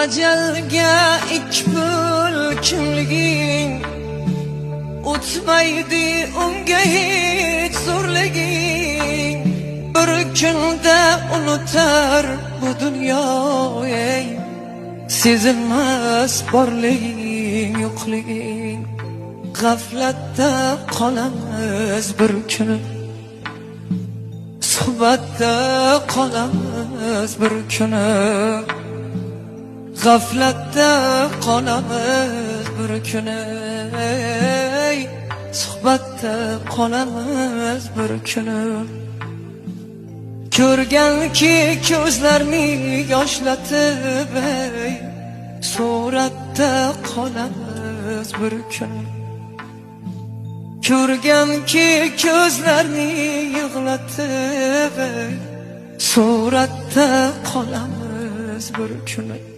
Ajalga ikbul kimliging o'tmaydi unga hech zo'rliging. Bir kunda unutar bu dunyo ey, sezilmas borliging yo'qliging. G'aflatda qolamiz bir kuni, suhbatda qolamiz bir kuni. G'aflatda qolamiz bir kuni, suhbatda qolamiz bir kuni. Ko'rganki ko'zlarni yoshlatib ey, suratda qolamiz bir kuni. Ko'rganki ko'zlarni yig'latib ey, suratda qolamiz bir kuni.